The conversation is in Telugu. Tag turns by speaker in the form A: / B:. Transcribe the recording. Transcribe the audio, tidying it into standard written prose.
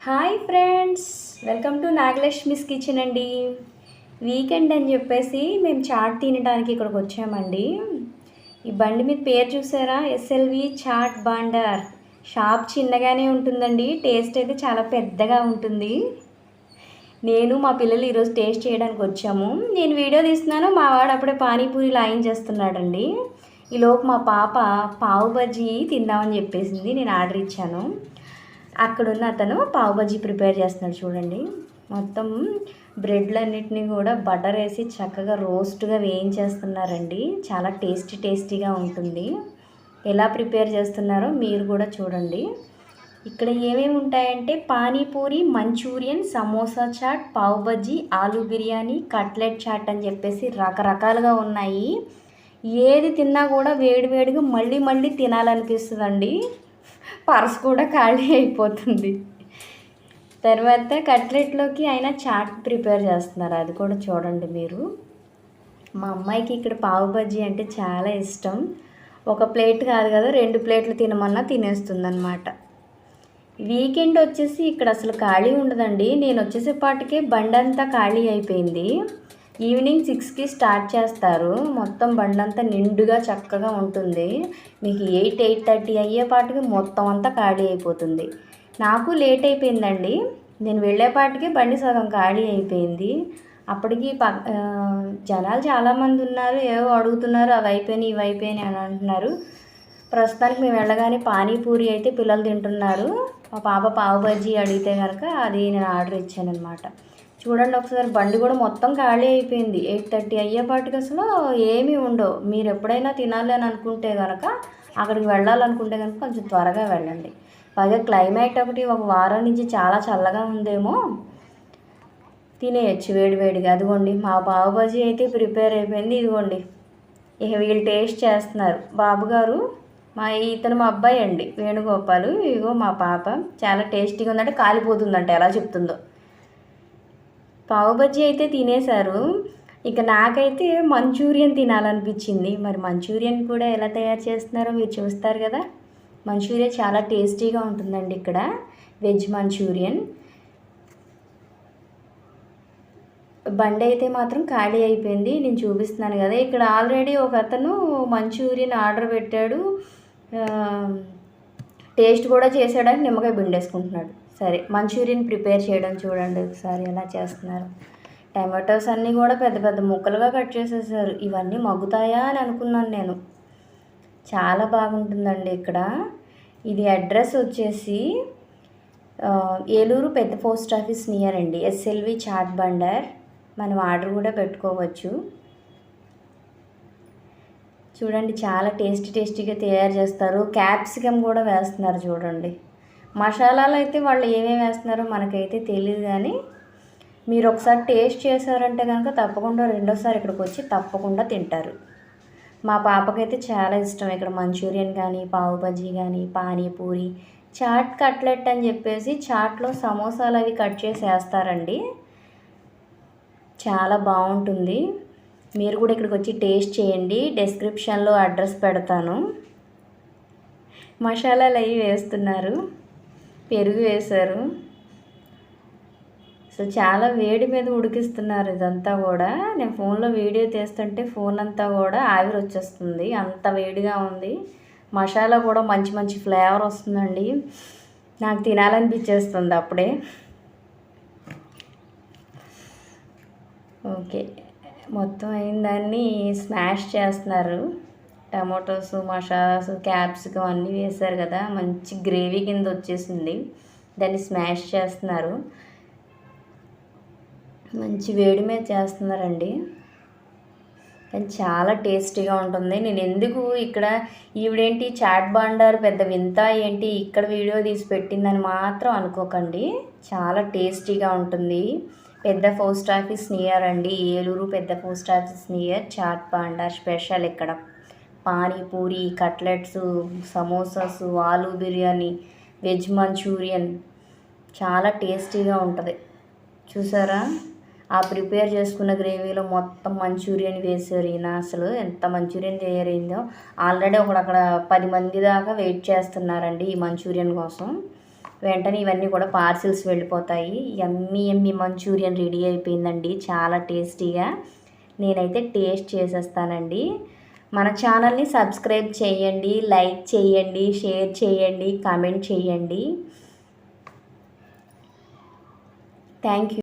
A: Hi friends, welcome to Nagalakshmi's kitchen అండి. వీకెండ్ అని చెప్పేసి మేము చాట్ తినడానికి ఇక్కడికి వచ్చామండి. ఈ బండి మీద పేరు చూసారా? SLV chat బాండర్. షాప్ చిన్నగానే ఉంటుందండి, టేస్ట్ అయితే చాలా పెద్దగా ఉంటుంది. నేను మా పిల్లలు ఈరోజు టేస్ట్ చేయడానికి వచ్చాము. నేను వీడియో తీస్తున్నాను, మా వాడు అప్పుడే పానీపూరి లాయించేస్తున్నాడండి. ఈలోపు మా పాప పావు బజ్జీ తిందామని చెప్పేసింది. నేను ఆర్డర్ ఇచ్చాను. అక్కడున్న అతను పావు బజ్జీ ప్రిపేర్ చేస్తున్నాడు చూడండి. మొత్తం బ్రెడ్లన్నిటిని కూడా బటర్ వేసి చక్కగా రోస్ట్గా వేయించేస్తున్నారండి. చాలా టేస్టీగా ఉంటుంది. ఎలా ప్రిపేర్ చేస్తున్నారో మీరు కూడా చూడండి. ఇక్కడ ఏమేమి ఉంటాయంటే పానీపూరి, మంచూరియన్, సమోసా చాట్, పావు బజ్జీ, ఆలూ బిర్యానీ, కట్లెట్ చాట్ అని చెప్పేసి రకరకాలుగా ఉన్నాయి. ఏది తిన్నా కూడా వేడివేడిగా మళ్ళీ తినాలనిపిస్తుందండి. పర్స్ కూడా ఖాళీ అయిపోతుంది. తర్వాత కట్లెట్లోకి ఆయన చాట్ ప్రిపేర్ చేస్తున్నారు, అది కూడా చూడండి మీరు. మా అమ్మాయికి ఇక్కడ పావు బజ్జీ అంటే చాలా ఇష్టం. ఒక ప్లేట్ కాదు కదా, 2 ప్లేట్లు తినమన్నా తినేస్తుంది అనమాట. వీకెండ్ వచ్చేసి ఇక్కడ అసలు ఖాళీ ఉండదండి. నేను వచ్చేసేపాటికే బండంతా ఖాళీ అయిపోయింది. ఈవినింగ్ 6కి స్టార్ట్ చేస్తారు. మొత్తం బండంతా నిండుగా చక్కగా ఉంటుంది. మీకు 8-8:30 అయ్యేపాటికి మొత్తం అంతా ఖాళీ అయిపోతుంది. నాకు లేట్ అయిపోయిందండి. నేను వెళ్ళేపాటికి బండి సగం ఖాళీ అయిపోయింది. అప్పటికి జనాలు చాలామంది ఉన్నారు. ఏవో అడుగుతున్నారు, అవి అయిపోయినాయి ఇవి అయిపోయినాయి అని అంటున్నారు. ప్రస్తుతానికి మేము వెళ్ళగానే పానీపూరి అయితే పిల్లలు తింటున్నారు. మా పాప పావు బజ్జీ అడిగితే కనుక అది నేను ఆర్డర్ ఇచ్చాను అనమాట. చూడండి ఒకసారి, బండి కూడా మొత్తం ఖాళీ అయిపోయింది. 8:30 అయ్యేపాటికి అసలు ఏమీ ఉండవు. మీరు ఎప్పుడైనా తినాలి అని అనుకుంటే కనుక, అక్కడికి వెళ్ళాలనుకుంటే కనుక కొంచెం త్వరగా వెళ్ళండి. పైగా క్లైమేట్ ఒకటి ఒక వారం నుంచి చాలా చల్లగా ఉందేమో, తినేయచ్చు వేడివేడిగా. అదిగోండి మా పావు బజ్జీ అయితే ప్రిపేర్ అయిపోయింది. ఇదిగోండి ఇక వీళ్ళు టేస్ట్ చేస్తున్నారు. బాబుగారు ఇతను మా అబ్బాయి అండి, వేణుగోపాలు. ఇదిగో మా పాప. చాలా టేస్టీగా ఉందంటే కాలిపోతుందంట, ఎలా చెప్తుందో. పావు బజ్జీ అయితే తినేశారు. ఇక నాకైతే మంచూరియన్ తినాలనిపించింది. మరి మంచూరియన్ కూడా ఎలా తయారు చేస్తున్నారో మీరు చూస్తారు కదా. మంచూరియన్ చాలా టేస్టీగా ఉంటుందండి ఇక్కడ. Veg Manchurian. బండి అయితే మాత్రం ఖాళీ అయిపోయింది. నేను చూపిస్తున్నాను కదా, ఇక్కడ ఆల్రెడీ ఒక అతను మంచూరియన్ ఆర్డర్ పెట్టాడు. టేస్ట్ కూడా చేసాడని నిమ్మకాయ పిండేసుకుంటున్నాడు. సరే, మంచూరియన్ ప్రిపేర్ చేయడం చూడండి ఒకసారి ఎలా చేస్తున్నారు. టమాటోస్ అన్నీ కూడా పెద్ద పెద్ద ముక్కలుగా కట్ చేసేసారు. ఇవన్నీ మగ్గుతాయా అని అనుకున్నాను నేను. చాలా బాగుంటుందండి ఇక్కడ. ఇది అడ్రస్ వచ్చేసి ఏలూరు పెద్ద పోస్ట్ ఆఫీస్ నియర్ అండి, ఎస్ఎల్వి చాట్ బండర్. మనం ఆర్డర్ కూడా పెట్టుకోవచ్చు. చూడండి చాలా టేస్టీగా తయారు చేస్తారు. క్యాప్సికమ్ కూడా వేస్తున్నారు చూడండి. మసాలాలు అయితే వాళ్ళు ఏమేమి వేస్తున్నారో మనకైతే తెలియదు, కానీ మీరు ఒకసారి టేస్ట్ చేశారంటే కనుక తప్పకుండా రెండోసారి ఇక్కడికి వచ్చి తప్పకుండా తింటారు. మా పాపకైతే చాలా ఇష్టం ఇక్కడ మంచూరియన్ కానీ, పావు బజ్జీ కానీ, పానీపూరి, చాట్, కట్లెట్ అని చెప్పేసి చాట్లో సమోసాలు అవి కట్ చేసి వేస్తారండి. చాలా బాగుంటుంది. మీరు కూడా ఇక్కడికి వచ్చి టేస్ట్ చేయండి. డిస్క్రిప్షన్లో అడ్రస్ పెడతాను. మసాలాలు అవి వేస్తున్నారు, పెరుగు వేశారు. సో చాలా వేడి మీద ఉడికిస్తున్నారు ఇదంతా కూడా. నేను ఫోన్లో వీడియో తీస్తుంటే ఫోన్ అంతా కూడా ఆవిరి వచ్చేస్తుంది, అంత వేడిగా ఉంది. మసాలా కూడా మంచి ఫ్లేవర్ వస్తుందండి. నాకు తినాలనిపించేస్తుంది అప్పుడే. ఓకే, మొత్తం అయిన దాన్ని స్మాష్ చేస్తున్నారు. టమాటోస్, మసాలాస్, క్యాప్సికమ్ అన్నీ వేశారు కదా, మంచి గ్రేవీ కింద వచ్చేసింది. దాన్ని స్మాష్ చేస్తున్నారు. మంచి వేడి మీద చేస్తున్నారండి, కానీ చాలా టేస్టీగా ఉంటుంది. నేను ఎందుకు ఇక్కడ ఈవిడేంటి చాట్ బండర్ పెద్ద వింత ఏంటి ఇక్కడ వీడియో తీసి పెట్టిందని మాత్రం అనుకోకండి. చాలా టేస్టీగా ఉంటుంది. పెద్ద పోస్ట్ ఆఫీస్ నియర్ అండి, ఏలూరు పెద్ద post office near Chaat Bandar special. ఇక్కడ panipuri, cutlets, samosas, aloo biryani, veg Manchurian చాలా టేస్టీగా ఉంటుంది. చూసారా, ఆ ప్రిపేర్ చేసుకున్న గ్రేవీలో మొత్తం మంచూరియన్ వేసారు. ఈయన అసలు ఎంత మంచూరియన్ తయారైందో. ఆల్రెడీ అక్కడ 10 మంది దాకా వెయిట్ చేస్తున్నారండి ఈ మంచూరియన్ కోసం. వెంటనే ఇవన్నీ కూడా పార్సిల్స్ వెళ్ళిపోతాయి. యమ్మీ యమ్మీ మంచూరియన్ రెడీ అయిపోయిందండి, చాలా టేస్టీగా. నేనైతే టేస్ట్ చేసేస్తానండి. మన ఛానల్ని సబ్స్క్రైబ్ చేయండి, లైక్ చేయండి, షేర్ చేయండి, కామెంట్ చేయండి. Thank you.